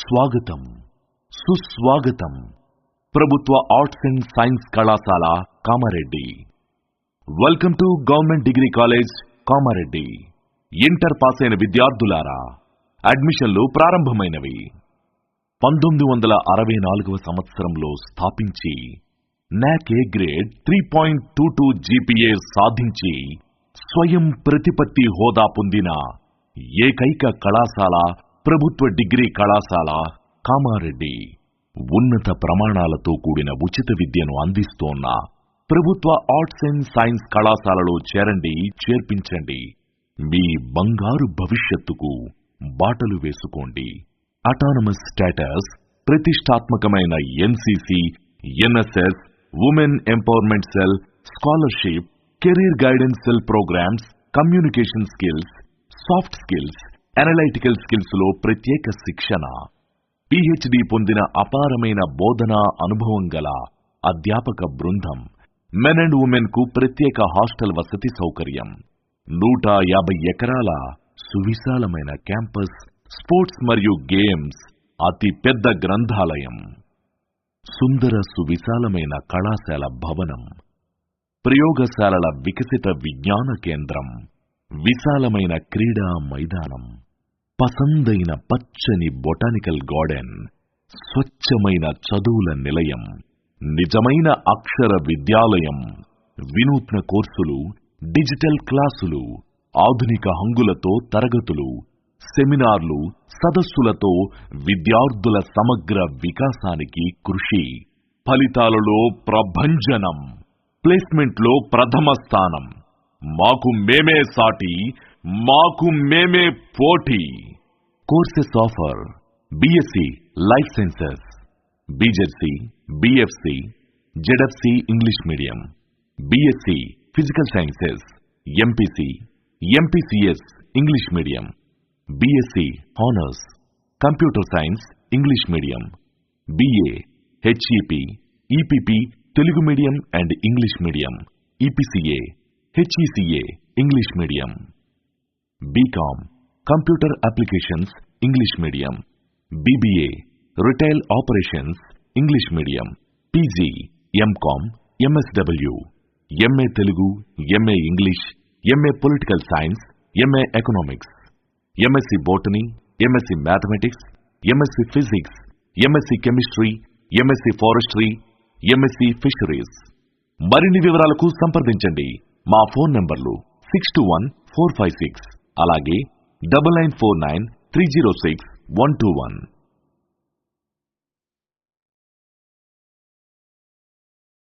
స్వాగతం, సుస్వాగతం. ప్రభుత్వ ఆర్ట్స్ అండ్ సైన్స్ కళాశాల Kamareddy. Welcome to government degree college Kamareddy. Inter pass అయిన విద్యార్థులారా, అడ్మిషన్లు ప్రారంభమైనవి. 1964వ సంవత్సరంలో స్థాపించి నాక్ ఏ గ్రేడ్ 3.22 జీపీఏ సాధించి స్వయం ప్రతిపత్తి హోదా పొందిన ఏకైక కళాశాల ప్రభుత్వ డిగ్రీ కళాశాల కామారెడ్డి. ఉన్నత ప్రమాణాలతో కూడిన ఉచిత విద్యను అందిస్తోన్న ప్రభుత్వ ఆర్ట్స్ అండ్ సైన్స్ కళాశాలలో చేరండి, చేర్పించండి. మీ బంగారు భవిష్యత్తుకు బాటలు వేసుకోండి. అటానమస్ స్టేటస్, ప్రతిష్టాత్మకమైన NCC, NSS, women empowerment cell, scholarship, career guidance cell programs, communication skills, soft skills, analytical skills లో ప్రత్యేక శిక్షణ, పిహెచ్డి పొందిన అపారమైన బోధనా అనుభవం గల అధ్యాపక బృందం, మెన్ అండ్ ఉమెన్ కు ప్రత్యేక హాస్టల్ వసతి సౌకర్యం, 150 ఎకరాల సువిశాలమైన క్యాంపస్, స్పోర్ట్స్ మరియు గేమ్స్, అతి పెద్ద గ్రంథాలయం, సుందర సువిశాలమైన కళాశాల భవనం, ప్రయోగశాలల వికసిత విజ్ఞాన కేంద్రం, విశాలమైన క్రీడా మైదానం, పసందైన పచ్చని బొటానికల్ గార్డెన్, స్వచ్ఛమైన చదువుల నిలయం, నిజమైన అక్షర విద్యాలయం, వినూత్న కోర్సులు, డిజిటల్ క్లాసులు, ఆధునిక హంగులతో తరగతులు, సెమినార్లు, సదస్సులతో విద్యార్థుల సమగ్ర వికాసానికి కృషి, ఫలితాలలో ప్రభంజనం, ప్లేస్మెంట్లో ప్రథమ స్థానం. మాకు మేమే సాటి, మాకు మేమే పోటీ. Courses offer: BSc life sciences, BZC, BFC, ZFC English medium, BSc physical sciences, MPC, MPCS English medium, BSc honours, computer science English medium, BA, HEP, EPP Telugu medium and English medium, EPCA, HECA English medium, BCom computer applications English medium, BBA retail operations English medium, PG, MCom, MSW, MA Telugu, MA English, MA political science, MA economics, MSc botany, MSc mathematics, MSc physics, MSc chemistry, MSc forestry, MSc fisheries. మరిన్ని వివరాలకు సంప్రదించండి. మా phone నంబర్లు 621456, అలాగే 9949306121.